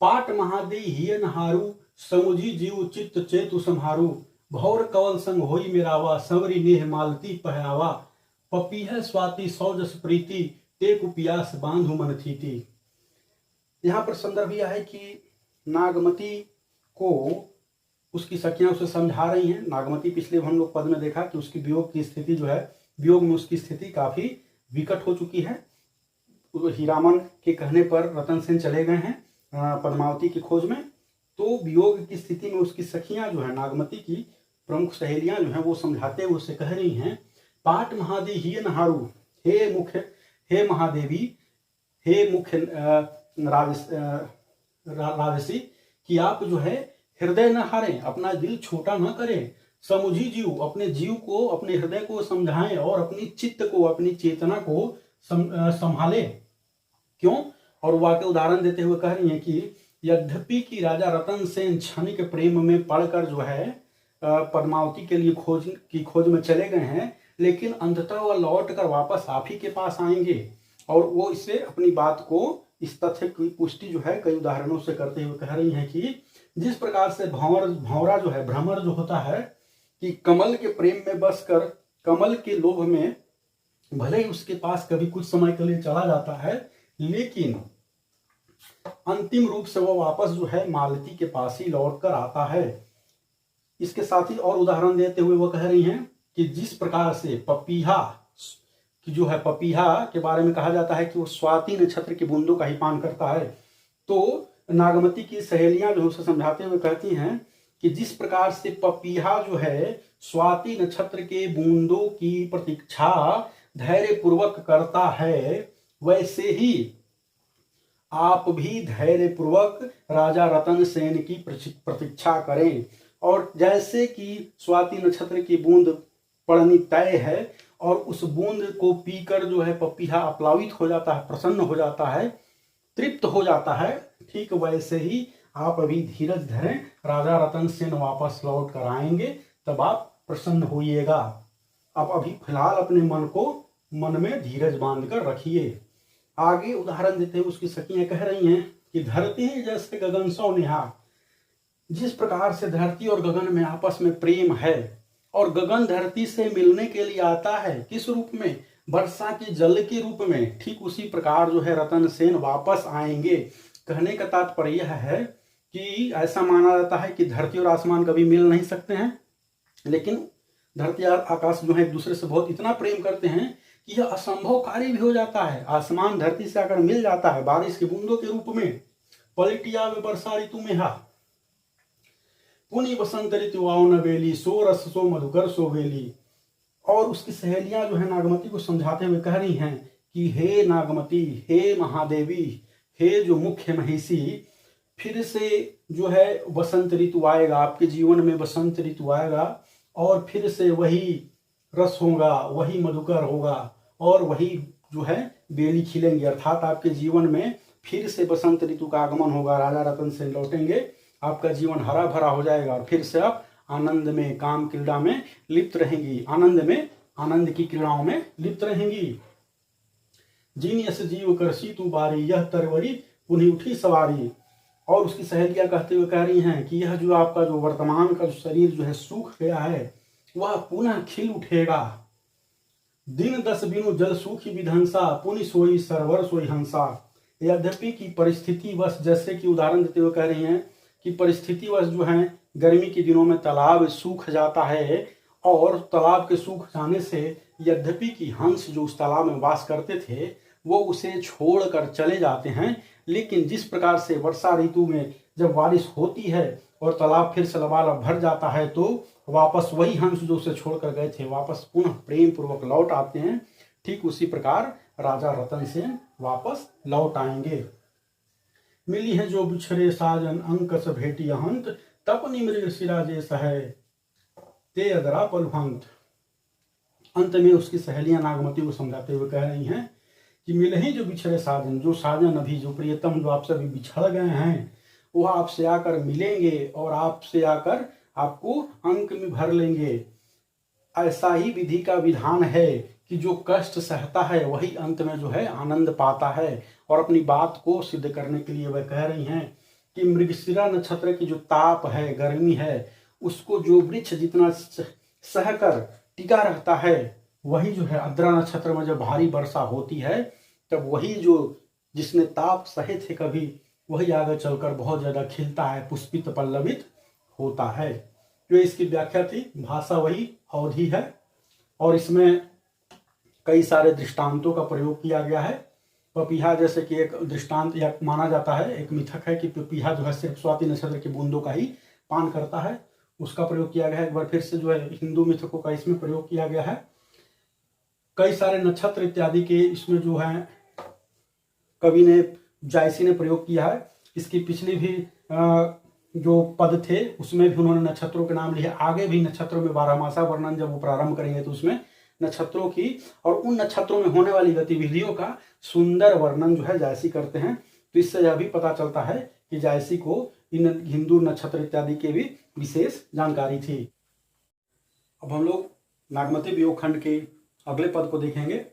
पाट महादे हिय नहारू, समुझी जीव चित्त चेतु संहारू। भौर कवल संग होई मेरावा, संवरी नेह मालती पहरावा। पपीह स्वाति सौजस प्रीति, तेकु पियास बांधु मन थीति। यहाँ पर संदर्भ यह है कि नागमती को उसकी सखियां उसे समझा रही हैं। नागमती पिछले हम लोग पद में देखा कि उसकी वियोग की स्थिति जो है, वियोग में उसकी स्थिति काफी विकट हो चुकी है। हीरामन के कहने पर रतन सेन चले गए हैं पद्मावती की खोज में। तो वियोग की स्थिति में उसकी सखियां जो है, नागमती की प्रमुख सहेलियां जो हैं, वो समझाते हुए उससे कह रही हैं, पाट महादे हिय नहारू, हे मुख्य, हे महादेवी, हे मुख्य राजसी, कि आप जो है हृदय न हारें, अपना दिल छोटा न करें। समुझी जीव, अपने जीव को, अपने हृदय को समझाएं और अपनी चित्त को, अपनी चेतना को संभाले। क्यों? और वाक्य उदाहरण देते हुए कह रही हैं कि यद्यपि कि राजा रतन सेन क्षणिक प्रेम में पड़कर जो है पद्मावती के लिए खोज में चले गए हैं, लेकिन अंततः वह लौट कर वापस आप ही के पास आएंगे। और वो इससे अपनी बात को, इस तथ्य की पुष्टि जो है कई उदाहरणों से करते हुए कह रही हैं कि जिस प्रकार से भंवरा जो है, भ्रमर जो होता है कि कमल के प्रेम में बसकर, कमल के लोभ में भले ही उसके पास कभी कुछ समय के लिए चला जाता है, लेकिन अंतिम रूप से वो वापस जो है मालती के पास ही लौट कर आता है। इसके साथ ही और उदाहरण देते हुए वो कह रही हैं कि जिस प्रकार से पपीहा कि जो है, पपीहा के बारे में कहा जाता है कि वो स्वाति नक्षत्र की बूंदों का ही पान करता है। तो नागमती की सहेलियां जो उसे समझाते हुए कहती हैं कि जिस प्रकार से पपीहा जो है स्वाति नक्षत्र के बूंदों की प्रतीक्षा धैर्य पूर्वक करता है, वैसे ही आप भी धैर्य पूर्वक राजा रतन सेन की प्रतीक्षा करें। और जैसे कि स्वाति नक्षत्र की बूंद पड़नी तय है और उस बूंद को पीकर जो है पपीहा अप्लावित हो जाता है, प्रसन्न हो जाता है, तृप्त हो जाता है, ठीक वैसे ही आप अभी धीरज धरें, राजा रतन सेन वापस लौट कर आएंगे, तब आप प्रसन्न होइएगा। आप अभी फिलहाल अपने मन में धीरज बांध कर रखिए। आगे उदाहरण देते हुए उसकी सखियां कह रही हैं कि धरती जैसे गगन सौ निहार, जिस प्रकार से धरती और गगन में आपस में प्रेम है और गगन धरती से मिलने के लिए आता है, किस रूप में? वर्षा के जल के रूप में, ठीक उसी प्रकार जो है रतन सेन वापस आएंगे। कहने का तात्पर्य यह है कि ऐसा माना जाता है कि धरती और आसमान कभी मिल नहीं सकते हैं, लेकिन धरती और आकाश जो है एक दूसरे से बहुत इतना प्रेम करते हैं कि यह असंभव कार्य भी हो जाता है। आसमान धरती से आकर मिल जाता है बारिश की बूंदों के रूप में। पलटिया में वर्षा ऋतु में हा पुनि बसंत ऋतु आओ नवेली, सो रस सो मधुकर सो वेली। और उसकी सहेलियां जो है नागमती को समझाते हुए कह रही हैं कि हे नागमती, हे महादेवी, हे जो मुख्य महिषी, फिर से जो है बसंत ऋतु आएगा, आपके जीवन में बसंत ऋतु आएगा और फिर से वही रस होगा, वही मधुकर होगा और वही जो है बेली खिलेंगी। अर्थात आपके जीवन में फिर से बसंत ऋतु का आगमन होगा, राजा रतन सेन लौटेंगे, आपका जीवन हरा भरा हो जाएगा और फिर से आप आनंद में, काम क्रीड़ा में लिप्त रहेंगी, आनंद की क्रीड़ाओं में लिप्त रहेंगी। जिन यस जीव कर सीतु बारी, यह तरवरी पुनः उठी सवारी। और उसकी सहेलियां कहते हुए कह रही हैं कि यह जो आपका जो वर्तमान का शरीर जो है सूख गया है, वह पुनः खिल उठेगा। दिन 10 बिनु जल सूखी विधंसा, पुनि सोई सरवर सोई हंसा। यद्यपि की परिस्थिति वश, जैसे कि उदाहरण देते हुए कह रही हैं कि परिस्थिति वश जो है गर्मी के दिनों में तालाब सूख जाता है और तालाब के सूख जाने से यद्यपि कि हंस जो उस तालाब में वास करते थे वो उसे छोड़कर चले जाते हैं, लेकिन जिस प्रकार से वर्षा ऋतु में जब बारिश होती है और तालाब फिर से लबालब भर जाता है तो वापस वही हंस जो उसे छोड़कर गए थे वापस पुनः प्रेम पूर्वक लौट आते हैं, ठीक उसी प्रकार राजा रतन सेन वापस लौट आएंगे। मिली है जो बिछड़े साजन, अंकस भेटी हंत, तपनी मृग सिराजे सहे, ते अदरा पलभंत। अंत में उसकी सहेलियां नागमती को समझाते हुए कह रही हैं कि मिले ही जो बिछड़े साजन, जो साजन अभी जो प्रियतम जो आपसे अभी बिछड़ गए हैं, वह आपसे आकर मिलेंगे और आपसे आकर आपको अंक में भर लेंगे। ऐसा ही विधि का विधान है कि जो कष्ट सहता है वही अंत में जो है आनंद पाता है। और अपनी बात को सिद्ध करने के लिए वह कह रही हैं कि मृगशिरा नक्षत्र की जो ताप है, गर्मी है, उसको जो वृक्ष जितना सहकर टिका रहता है, वही जो है आर्द्रा नक्षत्र में जब भारी वर्षा होती है तब वही जो जिसने ताप सहे थे कभी, वही आगे चलकर बहुत ज्यादा खिलता है, पुष्पित पल्लवित होता है। जो इसकी व्याख्या थी, भाषा वही अवधि है और इसमें कई सारे दृष्टांतों का प्रयोग किया गया है। पपीहा जैसे कि एक दृष्टांत या माना जाता है, एक मिथक है कि पपीहा जो है सिर्फ स्वाति नक्षत्र की बूंदों का ही पान करता है, उसका प्रयोग किया गया है। एक बार फिर से जो है हिंदू मिथकों का इसमें प्रयोग किया गया है। कई सारे नक्षत्र इत्यादि के इसमें जो है कवि ने, जायसी ने प्रयोग किया है। इसकी पिछली भी जो पद थे उसमें भी उन्होंने नक्षत्रों के नाम लिए। आगे भी नक्षत्रों में बारहमासा वर्णन जब वो प्रारंभ करेंगे तो उसमें नक्षत्रों की और उन नक्षत्रों में होने वाली गतिविधियों का सुंदर वर्णन जो है जायसी करते हैं। तो इससे यह भी पता चलता है कि जायसी को इन हिंदू नक्षत्र इत्यादि के भी विशेष जानकारी थी। अब हम लोग नागमती वियोग खंड के अगले पद को देखेंगे।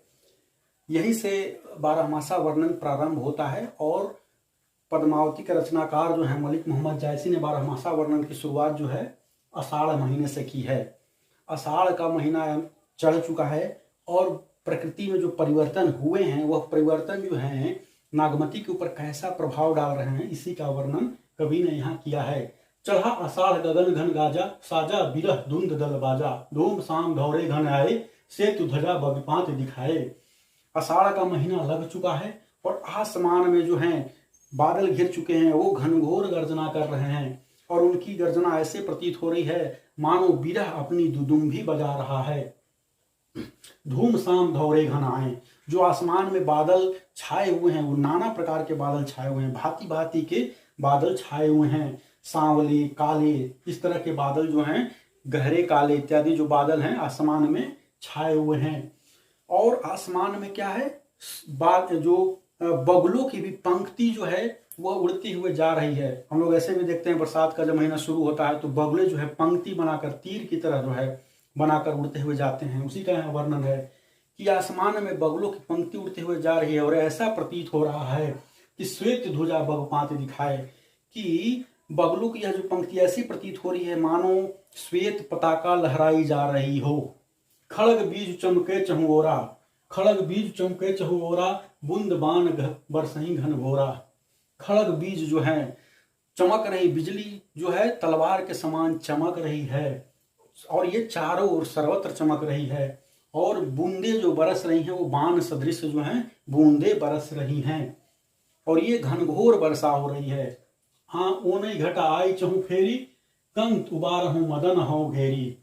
यहीं से बारहमासा वर्णन प्रारंभ होता है और पद्मावती के रचनाकार जो है मलिक मोहम्मद जायसी ने बारहमासा वर्णन की शुरुआत जो है आषाढ़ महीने से की है। आषाढ़ का महीना चढ़ चुका है और प्रकृति में जो परिवर्तन हुए हैं वह परिवर्तन जो है नागमती के ऊपर कैसा प्रभाव डाल रहे हैं, इसी का वर्णन कवि ने यहाँ किया है। चढ़ा आषाढ़ गगन घन गाजा, साजा बिरह धुंध दल बाजा, धूम शाम धौरे घन आए, सेतु ध्वजा बगपात दिखाए। आषाढ़ का महीना लग चुका है और आसमान में जो है बादल घिर चुके हैं, वो घनघोर गर्जना कर रहे हैं और उनकी गर्जना ऐसे प्रतीत हो रही है मानो बिरह अपनी दुदुम्भी बजा रहा है। धूम शाम धौरे घन आए, जो आसमान में बादल छाए हुए हैं वो नाना प्रकार के बादल छाए हुए हैं, भांति भांति के बादल छाए हुए हैं, सांवले काले इस तरह के बादल जो हैं, गहरे काले इत्यादि जो बादल हैं आसमान में छाए हुए हैं। और आसमान में क्या है, जो बगुलों की भी पंक्ति जो है वह उड़ती हुए जा रही है। हम लोग ऐसे भी देखते हैं बरसात का जब महीना शुरू होता है तो बगुले जो है पंक्ति बनाकर तीर की तरह जो है बनाकर उड़ते हुए जाते हैं। उसी का यहाँ वर्णन है कि आसमान में बगुलों की पंक्ति उड़ते हुए जा रही है और ऐसा प्रतीत हो रहा है कि श्वेत ध्वजा बगपात दिखाए, कि बगुलों की यह जो पंक्ति ऐसी प्रतीत हो रही है मानो श्वेत पताका लहराई जा रही हो। खड़ग बीज चमके चहुओरा, खड़ग बीज चमके चहुओरा, बूंद बाण बरसही घन घोरा। खड़ग बीज जो है चमक रही, बिजली जो है तलवार के समान चमक रही है और ये चारों ओर सर्वत्र चमक रही है और बूंदे जो बरस रही हैं वो बाण सदृश जो हैं बूंदे बरस रही हैं और ये घनघोर वर्षा हो रही है। हाँ ओने घटा आई चहु फेरी, कंत उबारहूं मदन हो घेरी।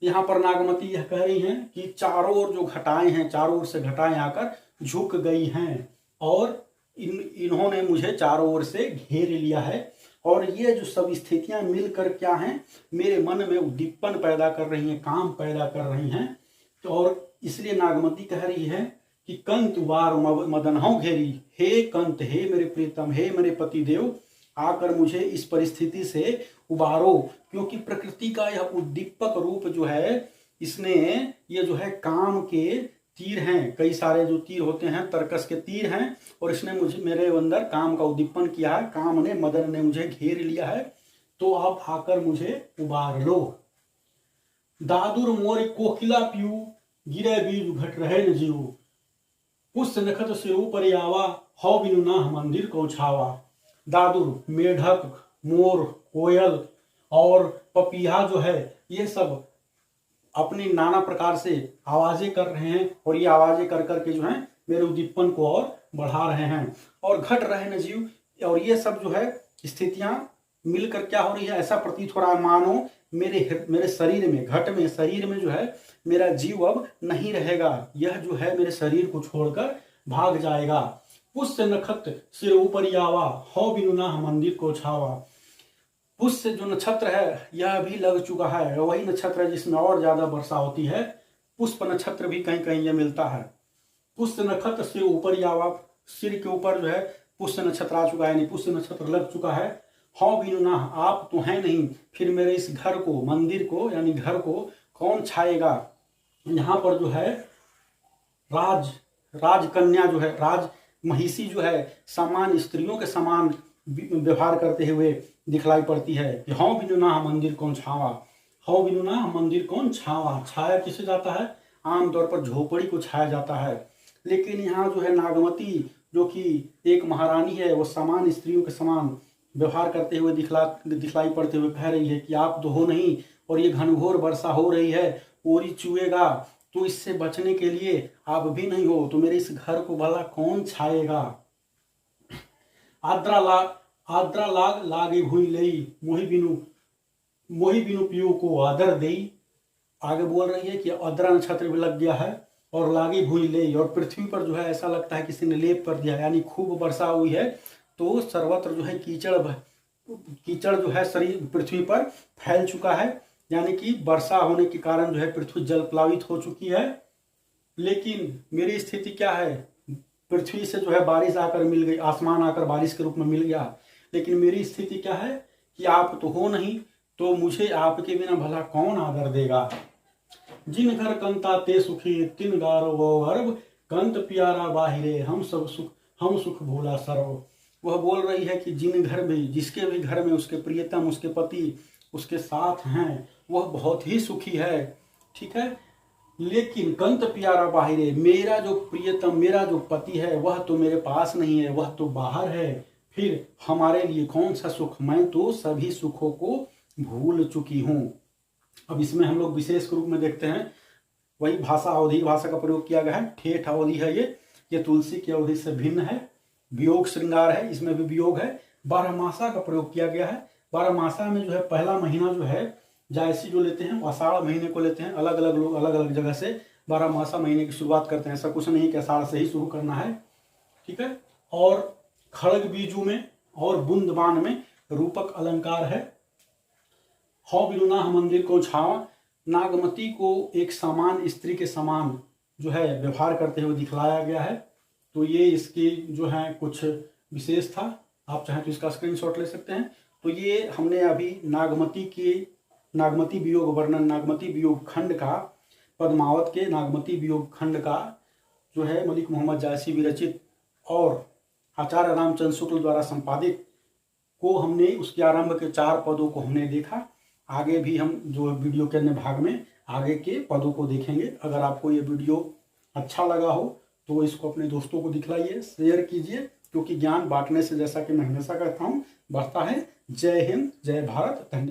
यहाँ पर नागमती यह कह रही हैं कि चारों ओर जो घटाएं हैं, चारों ओर से घटाएं आकर झुक गई हैं और इन्होंने मुझे चारों ओर से घेर लिया है और ये जो सब स्थितियां मिलकर क्या हैं, मेरे मन में उद्दीपन पैदा कर रही हैं, काम पैदा कर रही हैं। तो और इसलिए नागमती कह रही है कि कंत उबार मदन हो घेरी, हे कंत, हे मेरे प्रीतम, हे मेरे पति देव, आकर मुझे इस परिस्थिति से उबारो, क्योंकि प्रकृति का यह उद्दीपक रूप जो है, इसने ये जो है काम के तीर हैं, कई सारे जो तीर होते हैं तरकस के तीर हैं और इसने मुझे मेरे अंदर काम का उद्दीपन किया है, काम ने मदन ने मुझे घेर लिया है, तो आप आकर मुझे उबार लो। दादुर मोर कोकिला पीऊ, गिरे बीज घट रहे न जीव, पुष्य नखत से ऊपर आवा, हौ बिनु नाह मंदिर को छावा। दादुर मेढक, मोर, कोयल और पपीहा जो है ये सब अपनी नाना प्रकार से आवाजें कर रहे हैं और ये आवाजें कर करके जो है मेरे उद्दीपन को और बढ़ा रहे हैं और घट रहे न जीव। और ये सब जो है स्थितियां मिलकर क्या हो रही है, ऐसा प्रतीत हो रहा है मानो मेरे शरीर में, घट में, शरीर में जो है मेरा जीव अब नहीं रहेगा, यह जो है मेरे शरीर को छोड़कर भाग जाएगा। पुष्य नखत सिर ऊपर आवा, हौ बिनु नाह मंदिर को छावा। पुष्य जो नक्षत्र है यह भी लग चुका है, वही नक्षत्र है जिसमें और ज्यादा वर्षा होती है। पुष्प नक्षत्र भी कहीं कहीं ये मिलता है। पुष्य नक्षत्र से ऊपर आवा, सिर के ऊपर जो है पुष्य नक्षत्र आ चुका है, यानी पुष्य नक्षत्र लग चुका है। हौ बिनु नाह, आप तो हैं नहीं, फिर मेरे इस घर को, मंदिर को यानी घर को कौन छाएगा। यहाँ पर जो है राजकन्या जो है, राज महिषी जो है सामान्य स्त्रियों के समान व्यवहार करते हुए दिखलाई पड़ती है कि हौ बिनु ना मंदिर कौन छावा, हौ बिनु ना मंदिर कौन छावा। छाया किसे जाता है, आमतौर पर झोपड़ी को छाया जाता है। लेकिन यहाँ जो है नागमती जो कि एक महारानी है, वो समान स्त्रियों के समान व्यवहार करते हुए दिखलाई पड़ते हुए कह रही है कि आप तो हो नहीं और ये घनघोर वर्षा हो रही है, ओरी चुएगा, तो इससे बचने के लिए आप भी नहीं हो, तो मेरे इस घर को भला कौन छाएगा। आद्रा लाग लागे भूई लई, मोही बिनु पियो को आदर देई। आगे बोल रही है कि आद्रा नक्षत्र भी लग गया है और लागी भूई ले, और पृथ्वी पर जो है ऐसा लगता है किसी ने लेप कर दिया, यानी खूब वर्षा हुई है तो सर्वत्र जो है कीचड़ जो है शरीर पृथ्वी पर फैल चुका है, यानी कि वर्षा होने के कारण जो है पृथ्वी जल प्लावित हो चुकी है। लेकिन मेरी स्थिति क्या है, पृथ्वी से जो है बारिश आकर मिल गई, आसमान आकर बारिश के रूप में मिल गया, लेकिन मेरी स्थिति क्या है कि आप तो हो नहीं, तो मुझे आपके बिना भला कौन आदर देगा। जिन घर कंता ते सुखी, तिन गारो वो गर्भ, कंत प्यारा बाहिरे, हम सुख भूला सर्व। वह बोल रही है कि जिन घर में, जिसके भी घर में उसके प्रियतम, उसके पति उसके साथ हैं, वह बहुत ही सुखी है, ठीक है। लेकिन कंत प्यारा बाहिरे, मेरा जो प्रियतम, मेरा जो पति है वह तो मेरे पास नहीं है, वह तो बाहर है, फिर हमारे लिए कौन सा सुख, मैं तो सभी सुखों को भूल चुकी हूँ। अब इसमें हम लोग विशेष रूप में देखते हैं, वही भाषा अवधि भाषा का प्रयोग किया गया है। ठेठ अवधि है ये तुलसी की अवधि से भिन्न है। वियोग श्रृंगार है, इसमें भी वियोग है। बारहमासा का प्रयोग किया गया है। बारहमासा में जो है पहला महीना जो है जायसी जो लेते हैं, आषाढ़ महीने को लेते हैं। अलग अलग लोग अलग अलग जगह से बारहमासा महीने की शुरुआत करते हैं, ऐसा कुछ नहीं कि आषाढ़ से ही शुरू करना है, ठीक है। और खड़ग बीजू में और बुंदबान में रूपक अलंकार है। हौ बिनु नाह मंदिर को छावा, नागमती को एक समान स्त्री के समान जो है व्यवहार करते हुए दिखलाया गया है। तो ये इसकी जो है कुछ विशेष था, आप चाहें तो इसका स्क्रीनशॉट ले सकते हैं। तो ये हमने अभी नागमती वियोग वर्णन, नागमती वियोग खंड का, पद्मावत के नागमती वियोग खंड का जो है मलिक मोहम्मद जायसी विरचित और आचार्य रामचंद्र शुक्ल द्वारा संपादित को हमने, उसके आरंभ के 4 पदों को हमने देखा। आगे भी हम जो वीडियो के अन्य भाग में आगे के पदों को देखेंगे। अगर आपको ये वीडियो अच्छा लगा हो तो इसको अपने दोस्तों को दिखलाइए, शेयर कीजिए, क्योंकि ज्ञान बांटने से, जैसा कि मैं हमेशा कहता हूँ, बढ़ता है। जय हिंद, जय भारत, धन्यवाद।